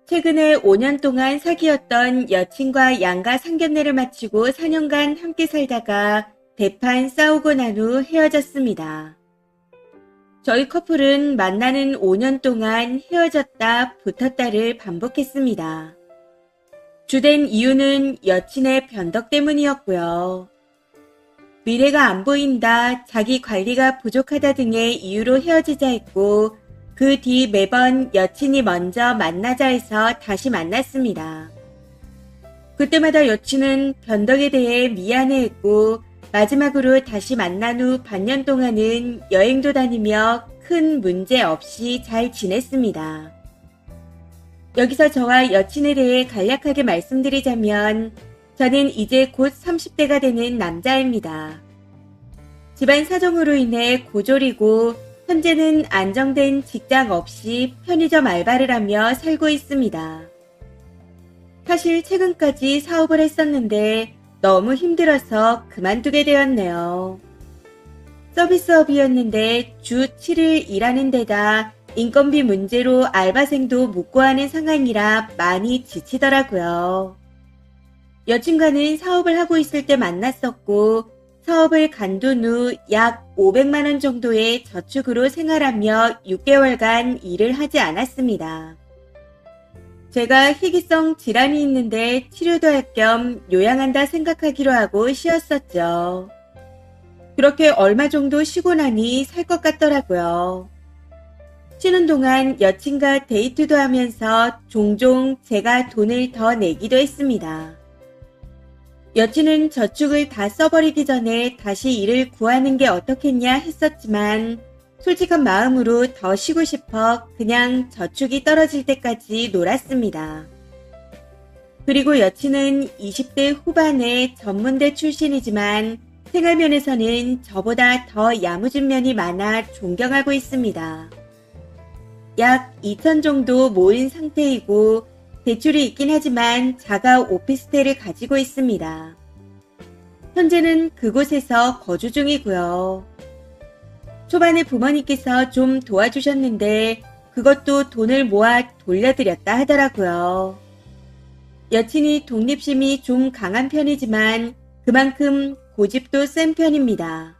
최근에 5년 동안 사귀었던 여친과 양가 상견례를 마치고 4년간 함께 살다가 대판 싸우고 난 후 헤어졌습니다. 저희 커플은 만나는 5년 동안 헤어졌다 붙었다를 반복했습니다. 주된 이유는 여친의 변덕 때문이었고요. 미래가 안 보인다, 자기 관리가 부족하다 등의 이유로 헤어지자 했고, 그 뒤 매번 여친이 먼저 만나자 해서 다시 만났습니다. 그때마다 여친은 변덕에 대해 미안해했고, 마지막으로 다시 만난 후 반년 동안은 여행도 다니며 큰 문제 없이 잘 지냈습니다. 여기서 저와 여친에 대해 간략하게 말씀드리자면, 저는 이제 곧 30대가 되는 남자입니다. 집안 사정으로 인해 고졸이고 현재는 안정된 직장 없이 편의점 알바를 하며 살고 있습니다. 사실 최근까지 사업을 했었는데 너무 힘들어서 그만두게 되었네요. 서비스업이었는데 주 7일 일하는 데다 인건비 문제로 알바생도 못 구하는 상황이라 많이 지치더라고요. 여친과는 사업을 하고 있을 때 만났었고 사업을 간둔 후 약 500만 원 정도의 저축으로 생활하며 6개월간 일을 하지 않았습니다. 제가 희귀성 질환이 있는데 치료도 할 겸 요양한다 생각하기로 하고 쉬었었죠. 그렇게 얼마 정도 쉬고 나니 살 것 같더라고요. 쉬는 동안 여친과 데이트도 하면서 종종 제가 돈을 더 내기도 했습니다. 여친은 저축을 다 써버리기 전에 다시 일을 구하는 게 어떻겠냐 했었지만 솔직한 마음으로 더 쉬고 싶어 그냥 저축이 떨어질 때까지 놀았습니다. 그리고 여친은 20대 후반의 전문대 출신이지만 생활면에서는 저보다 더 야무진 면이 많아 존경하고 있습니다. 약 2천 정도 모은 상태이고 대출이 있긴 하지만 자가 오피스텔을 가지고 있습니다. 현재는 그곳에서 거주 중이고요. 초반에 부모님께서 좀 도와주셨는데 그것도 돈을 모아 돌려드렸다 하더라고요. 여친이 독립심이 좀 강한 편이지만 그만큼 고집도 센 편입니다.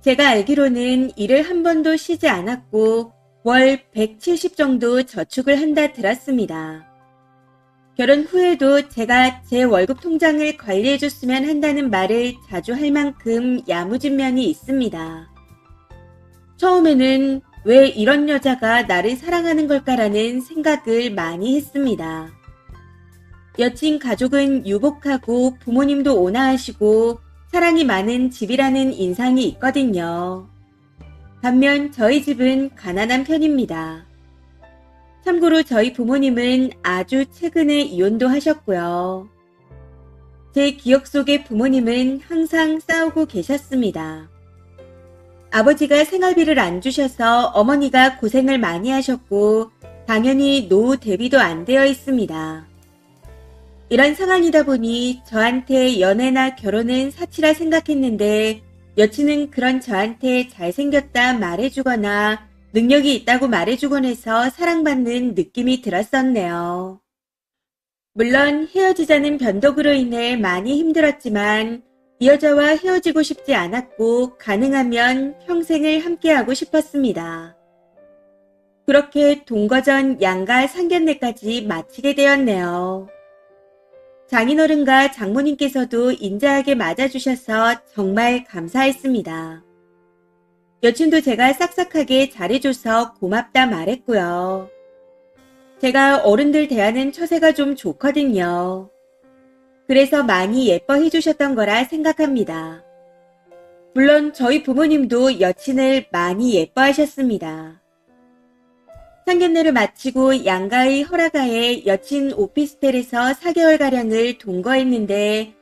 제가 알기로는 일을 한 번도 쉬지 않았고 월 170 정도 저축을 한다 들었습니다. 결혼 후에도 제가 제 월급 통장을 관리해줬으면 한다는 말을 자주 할 만큼 야무진 면이 있습니다. 처음에는 왜 이런 여자가 나를 사랑하는 걸까라는 생각을 많이 했습니다. 여친 가족은 유복하고 부모님도 온화하시고 사랑이 많은 집이라는 인상이 있거든요. 반면 저희 집은 가난한 편입니다. 참고로 저희 부모님은 아주 최근에 이혼도 하셨고요. 제 기억 속의 부모님은 항상 싸우고 계셨습니다. 아버지가 생활비를 안 주셔서 어머니가 고생을 많이 하셨고 당연히 노후 대비도 안 되어 있습니다. 이런 상황이다 보니 저한테 연애나 결혼은 사치라 생각했는데 여친은 그런 저한테 잘생겼다 말해주거나 능력이 있다고 말해주곤 해서 사랑받는 느낌이 들었었네요. 물론 헤어지자는 변덕으로 인해 많이 힘들었지만 이 여자와 헤어지고 싶지 않았고 가능하면 평생을 함께하고 싶었습니다. 그렇게 동거전 양가 상견례까지 마치게 되었네요. 장인어른과 장모님께서도 인자하게 맞아주셔서 정말 감사했습니다. 여친도 제가 싹싹하게 잘해줘서 고맙다 말했고요. 제가 어른들 대하는 처세가 좀 좋거든요. 그래서 많이 예뻐해 주셨던 거라 생각합니다. 물론 저희 부모님도 여친을 많이 예뻐하셨습니다. 상견례를 마치고 양가의 허락하에 여친 오피스텔에서 4개월가량을 동거했는데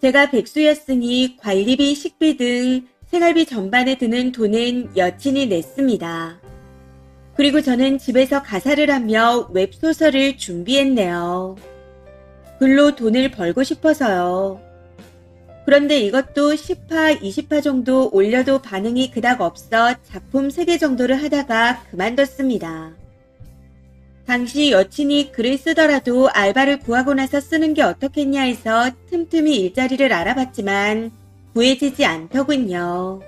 제가 백수였으니 관리비, 식비 등 생활비 전반에 드는 돈은 여친이 냈습니다. 그리고 저는 집에서 가사를 하며 웹소설을 준비했네요. 글로 돈을 벌고 싶어서요. 그런데 이것도 10화, 20화 정도 올려도 반응이 그닥 없어 작품 3개 정도를 하다가 그만뒀습니다. 당시 여친이 글을 쓰더라도 알바를 구하고 나서 쓰는 게 어떻겠냐 해서 틈틈이 일자리를 알아봤지만 구해지지 않더군요.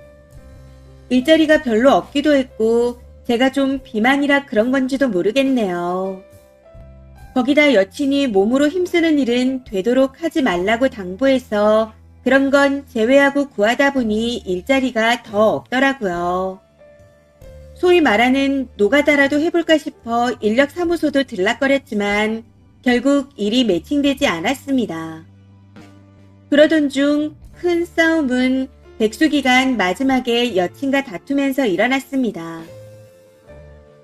일자리가 별로 없기도 했고 제가 좀 비만이라 그런 건지도 모르겠네요. 거기다 여친이 몸으로 힘쓰는 일은 되도록 하지 말라고 당부해서 그런 건 제외하고 구하다 보니 일자리가 더 없더라고요. 소위 말하는 노가다라도 해볼까 싶어 인력사무소도 들락거렸지만 결국 일이 매칭되지 않았습니다. 그러던 중 큰 싸움은 백수기간 마지막에 여친과 다투면서 일어났습니다.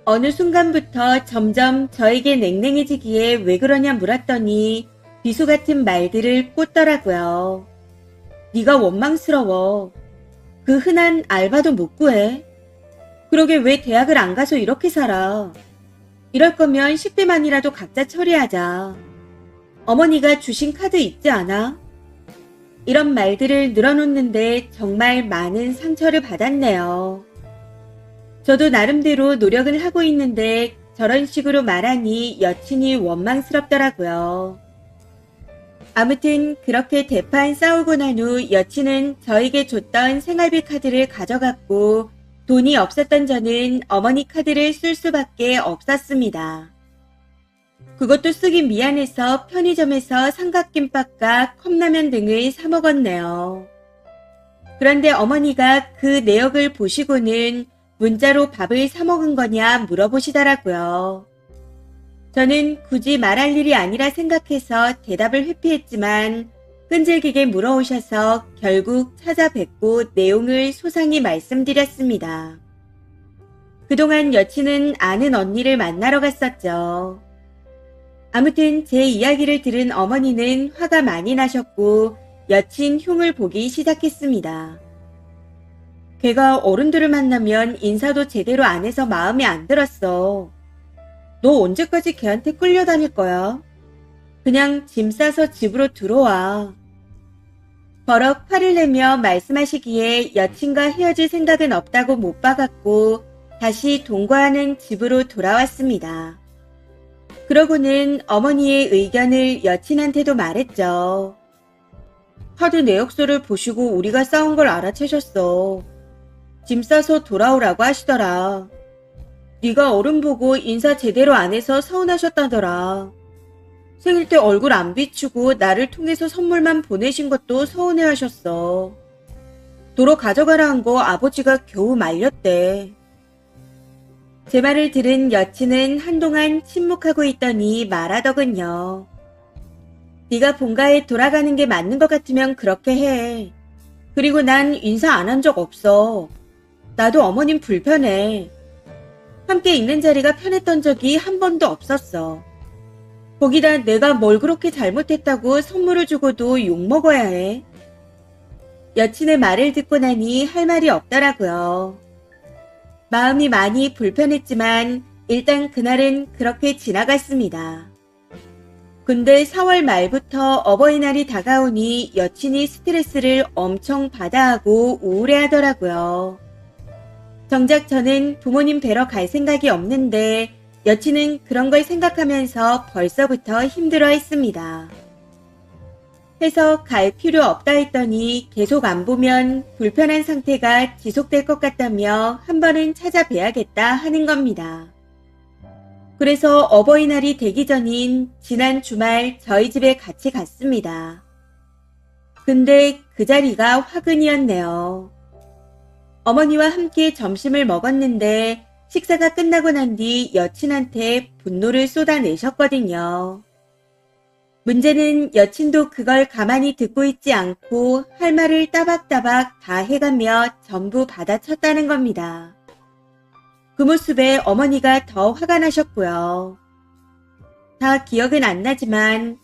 어느 순간부터 점점 저에게 냉랭해지기에 왜 그러냐 물었더니 비수 같은 말들을 꽂더라고요. 네가 원망스러워. 그 흔한 알바도 못 구해. 그러게 왜 대학을 안 가서 이렇게 살아. 이럴 거면 10대만이라도 각자 처리하자. 어머니가 주신 카드 있지 않아? 이런 말들을 늘어놓는데 정말 많은 상처를 받았네요. 저도 나름대로 노력을 하고 있는데 저런 식으로 말하니 여친이 원망스럽더라고요. 아무튼 그렇게 대판 싸우고 난 후 여친은 저에게 줬던 생활비 카드를 가져갔고 돈이 없었던 저는 어머니 카드를 쓸 수밖에 없었습니다. 그것도 쓰기 미안해서 편의점에서 삼각김밥과 컵라면 등을 사 먹었네요. 그런데 어머니가 그 내역을 보시고는 문자로 밥을 사 먹은 거냐 물어보시더라고요. 저는 굳이 말할 일이 아니라 생각해서 대답을 회피했지만 끈질기게 물어오셔서 결국 찾아뵙고 내용을 소상히 말씀드렸습니다. 그동안 여친은 아는 언니를 만나러 갔었죠. 아무튼 제 이야기를 들은 어머니는 화가 많이 나셨고 여친 흉을 보기 시작했습니다. 걔가 어른들을 만나면 인사도 제대로 안 해서 마음에 안 들었어. 너 언제까지 걔한테 끌려다닐 거야? 그냥 짐 싸서 집으로 들어와. 버럭 화를 내며 말씀하시기에 여친과 헤어질 생각은 없다고 못 박았고 다시 동거하는 집으로 돌아왔습니다. 그러고는 어머니의 의견을 여친한테도 말했죠. 카드 내역서를 보시고 우리가 싸운 걸 알아채셨어. 짐 싸서 돌아오라고 하시더라. 네가 어른 보고 인사 제대로 안 해서 서운하셨다더라. 생일 때 얼굴 안 비추고 나를 통해서 선물만 보내신 것도 서운해하셨어. 도로 가져가라 한 거 아버지가 겨우 말렸대. 제 말을 들은 여친은 한동안 침묵하고 있더니 말하더군요. 네가 본가에 돌아가는 게 맞는 것 같으면 그렇게 해. 그리고 난 인사 안 한 적 없어. 나도 어머님 불편해. 함께 있는 자리가 편했던 적이 한 번도 없었어. 거기다 내가 뭘 그렇게 잘못했다고 선물을 주고도 욕먹어야 해. 여친의 말을 듣고 나니 할 말이 없더라고요. 마음이 많이 불편했지만 일단 그날은 그렇게 지나갔습니다. 근데 4월 말부터 어버이날이 다가오니 여친이 스트레스를 엄청 받아하고 우울해하더라고요. 정작 저는 부모님 뵈러 갈 생각이 없는데 여친은 그런 걸 생각하면서 벌써부터 힘들어했습니다. 해서 갈 필요 없다 했더니 계속 안 보면 불편한 상태가 지속될 것 같다며 한 번은 찾아뵈야겠다 하는 겁니다. 그래서 어버이날이 되기 전인 지난 주말 저희 집에 같이 갔습니다. 근데 그 자리가 화근이었네요. 어머니와 함께 점심을 먹었는데 식사가 끝나고 난 뒤 여친한테 분노를 쏟아내셨거든요. 문제는 여친도 그걸 가만히 듣고 있지 않고 할 말을 따박따박 다 해가며 전부 받아쳤다는 겁니다. 그 모습에 어머니가 더 화가 나셨고요. 다 기억은 안 나지만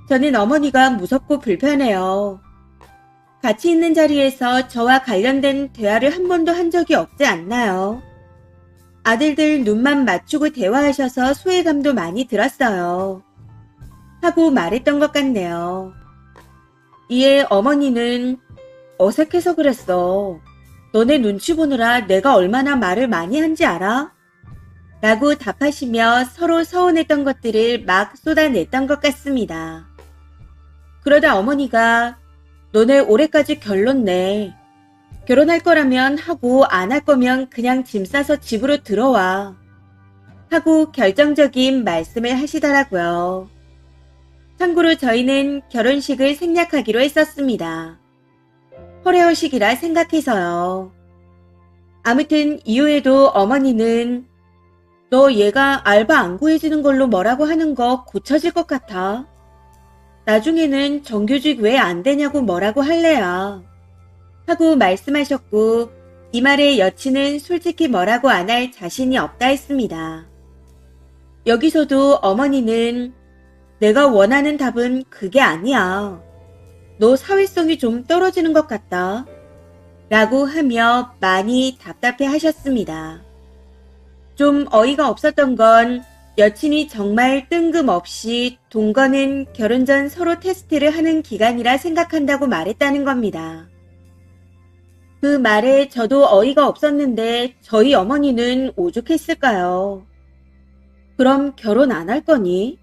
저는 어머니가 무섭고 불편해요. 같이 있는 자리에서 저와 관련된 대화를 한 번도 한 적이 없지 않나요? 아들들 눈만 맞추고 대화하셔서 소외감도 많이 들었어요. 하고 말했던 것 같네요. 이에 어머니는 어색해서 그랬어. 너네 눈치 보느라 내가 얼마나 말을 많이 한지 알아? 라고 답하시며 서로 서운했던 것들을 막 쏟아냈던 것 같습니다. 그러다 어머니가 너네 올해까지 결론 내. 결혼할 거라면 하고 안 할 거면 그냥 짐 싸서 집으로 들어와. 하고 결정적인 말씀을 하시더라고요. 참고로 저희는 결혼식을 생략하기로 했었습니다. 허례허식이라 생각해서요. 아무튼 이후에도 어머니는 너 얘가 알바 안 구해주는 걸로 뭐라고 하는 거 고쳐질 것 같아. 나중에는 정규직 왜 안 되냐고 뭐라고 할래야. 하고 말씀하셨고 이 말에 여친은 솔직히 뭐라고 안 할 자신이 없다 했습니다. 여기서도 어머니는 내가 원하는 답은 그게 아니야. 너 사회성이 좀 떨어지는 것 같다. 라고 하며 많이 답답해 하셨습니다. 좀 어이가 없었던 건 여친이 정말 뜬금없이 동거는 결혼 전 서로 테스트를 하는 기간이라 생각한다고 말했다는 겁니다. 그 말에 저도 어이가 없었는데 저희 어머니는 오죽했을까요? 그럼 결혼 안 할 거니?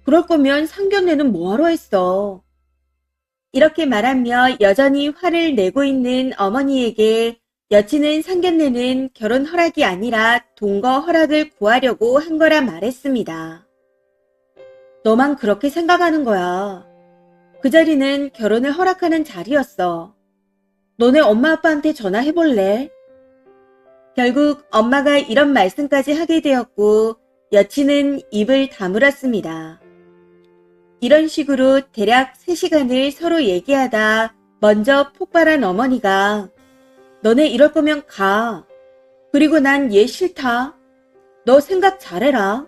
그럴 거면 상견례는 뭐하러 했어? 이렇게 말하며 여전히 화를 내고 있는 어머니에게 여친은 상견례는 결혼 허락이 아니라 동거 허락을 구하려고 한 거라 말했습니다. 너만 그렇게 생각하는 거야. 그 자리는 결혼을 허락하는 자리였어. 너네 엄마 아빠한테 전화해볼래? 결국 엄마가 이런 말씀까지 하게 되었고 여친은 입을 다물었습니다. 이런 식으로 대략 3시간을 서로 얘기하다 먼저 폭발한 어머니가 너네 이럴 거면 가. 그리고 난 얘 싫다. 너 생각 잘해라.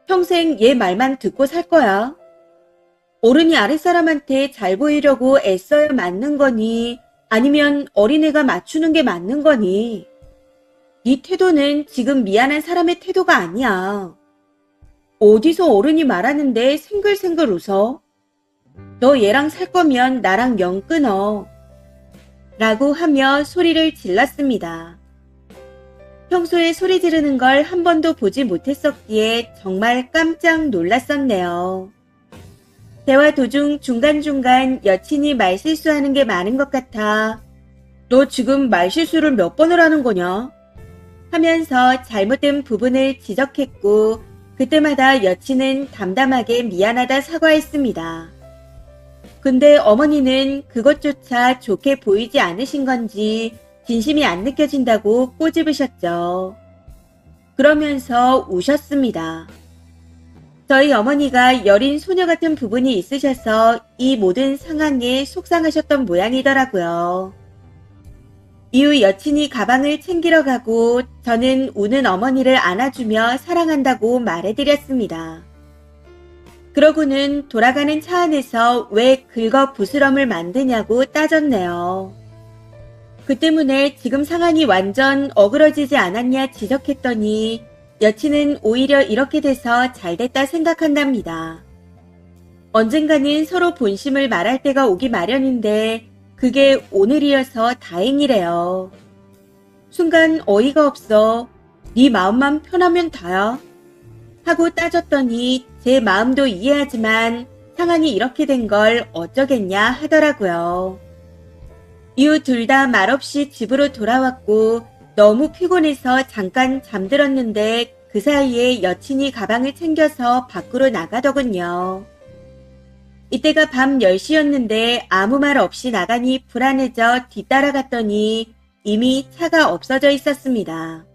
평생 얘 말만 듣고 살 거야. 어른이 아랫사람한테 잘 보이려고 애써야 맞는 거니 아니면 어린애가 맞추는 게 맞는 거니. 네 태도는 지금 미안한 사람의 태도가 아니야. 어디서 어른이 말하는데 생글생글 웃어? 너 얘랑 살 거면 나랑 연 끊어. 라고 하며 소리를 질렀습니다. 평소에 소리 지르는 걸 한 번도 보지 못했었기에 정말 깜짝 놀랐었네요. 대화 도중 중간중간 여친이 말실수하는 게 많은 것 같아 너 지금 말실수를 몇 번을 하는 거냐? 하면서 잘못된 부분을 지적했고 그때마다 여친은 담담하게 미안하다 사과했습니다. 근데 어머니는 그것조차 좋게 보이지 않으신 건지 진심이 안 느껴진다고 꼬집으셨죠. 그러면서 우셨습니다. 저희 어머니가 여린 소녀 같은 부분이 있으셔서 이 모든 상황에 속상하셨던 모양이더라고요. 이후 여친이 가방을 챙기러 가고 저는 우는 어머니를 안아주며 사랑한다고 말해드렸습니다. 그러고는 돌아가는 차 안에서 왜 긁어 부스럼을 만드냐고 따졌네요. 그 때문에 지금 상황이 완전 어그러지지 않았냐 지적했더니 여친은 오히려 이렇게 돼서 잘됐다 생각한답니다. 언젠가는 서로 본심을 말할 때가 오기 마련인데 그게 오늘이어서 다행이래요. 순간 어이가 없어. 네 마음만 편하면 다야. 하고 따졌더니 제 마음도 이해하지만 상황이 이렇게 된 걸 어쩌겠냐 하더라고요. 이후 둘 다 말없이 집으로 돌아왔고 너무 피곤해서 잠깐 잠들었는데 그 사이에 여친이 가방을 챙겨서 밖으로 나가더군요. 이때가 밤 10시였는데 아무 말 없이 나가니 불안해져 뒤따라갔더니 이미 차가 없어져 있었습니다.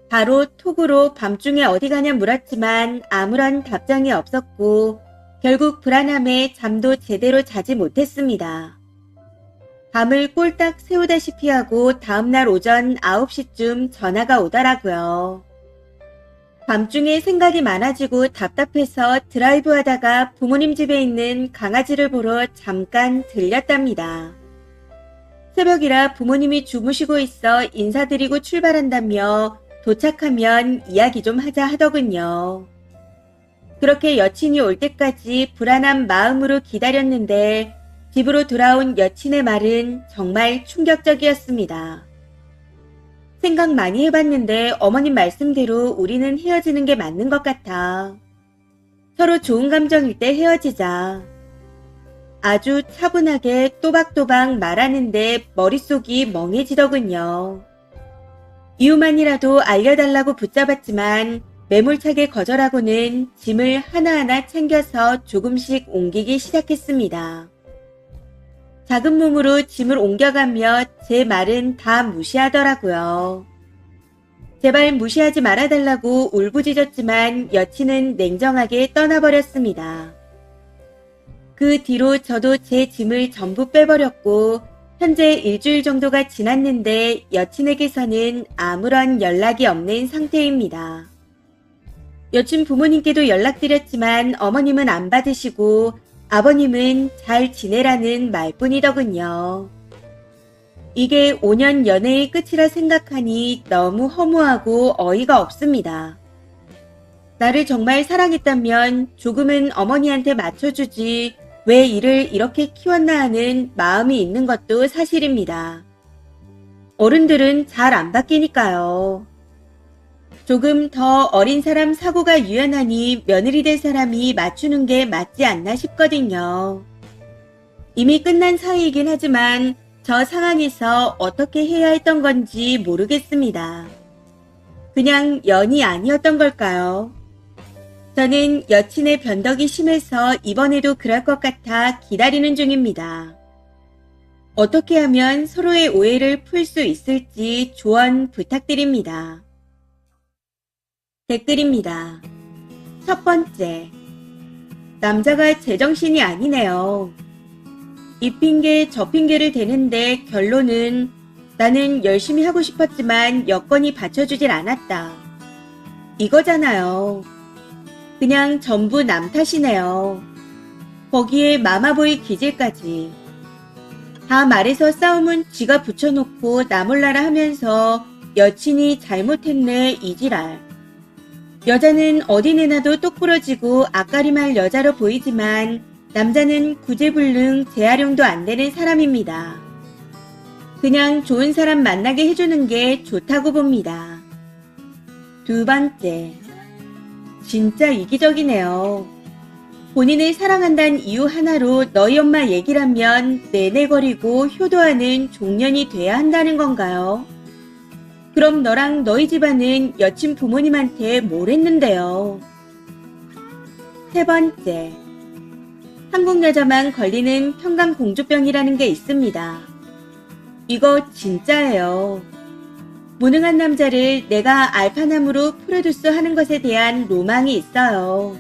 바로 톡으로 밤중에 어디 가냐 물었지만 아무런 답장이 없었고 결국 불안함에 잠도 제대로 자지 못했습니다. 밤을 꼴딱 새우다시피 하고 다음날 오전 9시쯤 전화가 오더라고요. 밤중에 생각이 많아지고 답답해서 드라이브하다가 부모님 집에 있는 강아지를 보러 잠깐 들렸답니다. 새벽이라 부모님이 주무시고 있어 인사드리고 출발한다며 도착하면 이야기 좀 하자 하더군요. 그렇게 여친이 올 때까지 불안한 마음으로 기다렸는데 집으로 돌아온 여친의 말은 정말 충격적이었습니다. 생각 많이 해봤는데 어머님 말씀대로 우리는 헤어지는 게 맞는 것 같아. 서로 좋은 감정일 때 헤어지자. 아주 차분하게 또박또박 말하는데 머릿속이 멍해지더군요. 이유만이라도 알려달라고 붙잡았지만 매몰차게 거절하고는 짐을 하나하나 챙겨서 조금씩 옮기기 시작했습니다. 작은 몸으로 짐을 옮겨가며 제 말은 다 무시하더라고요. 제발 무시하지 말아달라고 울부짖었지만 여친은 냉정하게 떠나버렸습니다. 그 뒤로 저도 제 짐을 전부 빼버렸고 현재 일주일 정도가 지났는데 여친에게서는 아무런 연락이 없는 상태입니다. 여친 부모님께도 연락드렸지만 어머님은 안 받으시고 아버님은 잘 지내라는 말뿐이더군요. 이게 5년 연애의 끝이라 생각하니 너무 허무하고 어이가 없습니다. 나를 정말 사랑했다면 조금은 어머니한테 맞춰주지 왜 이를 이렇게 키웠나 하는 마음이 있는 것도 사실입니다. 어른들은 잘 안 바뀌니까요. 조금 더 어린 사람 사고가 유연하니 며느리 될 사람이 맞추는 게 맞지 않나 싶거든요. 이미 끝난 사이이긴 하지만 저 상황에서 어떻게 해야 했던 건지 모르겠습니다. 그냥 연이 아니었던 걸까요? 저는 여친의 변덕이 심해서 이번에도 그럴 것 같아 기다리는 중입니다. 어떻게 하면 서로의 오해를 풀 수 있을지 조언 부탁드립니다. 댓글입니다. 첫 번째, 남자가 제정신이 아니네요. 이 핑계 저 핑계를 대는데 결론은 나는 열심히 하고 싶었지만 여건이 받쳐주질 않았다. 이거잖아요. 그냥 전부 남 탓이네요. 거기에 마마보이 기질까지. 다 말해서 싸움은 지가 붙여놓고 나 몰라라 하면서 여친이 잘못했네 이지랄. 여자는 어디 내놔도 똑부러지고 앞가림할 여자로 보이지만 남자는 구제불능 재활용도 안 되는 사람입니다. 그냥 좋은 사람 만나게 해주는 게 좋다고 봅니다. 두 번째, 진짜 이기적이네요. 본인을 사랑한다는 이유 하나로 너희 엄마 얘기라면 내내거리고 효도하는 종년이 돼야 한다는 건가요? 그럼 너랑 너희 집안은 여친 부모님한테 뭘 했는데요? 세 번째, 한국 여자만 걸리는 평강공주병이라는 게 있습니다. 이거 진짜예요. 무능한 남자를 내가 알파남으로 프로듀스 하는 것에 대한 로망이 있어요.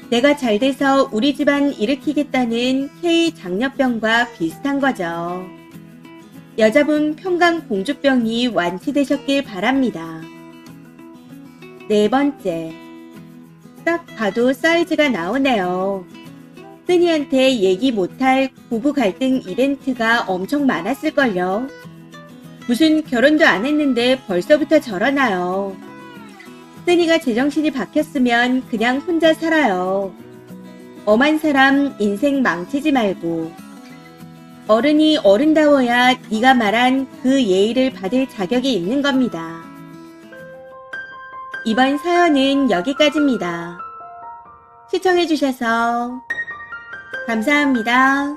내가 잘 돼서 우리 집안 일으키겠다는 K 장녀병과 비슷한 거죠. 여자분 평강공주병이 완치되셨길 바랍니다. 네 번째, 딱 봐도 사이즈가 나오네요. 쓰니한테 얘기 못할 부부 갈등 이벤트가 엄청 많았을걸요. 무슨 결혼도 안 했는데 벌써부터 저러나요. 쓰니가 제정신이 박혔으면 그냥 혼자 살아요. 엄한 사람 인생 망치지 말고. 어른이 어른다워야 네가 말한 그 예의를 받을 자격이 있는 겁니다. 이번 사연은 여기까지입니다. 시청해주셔서 감사합니다.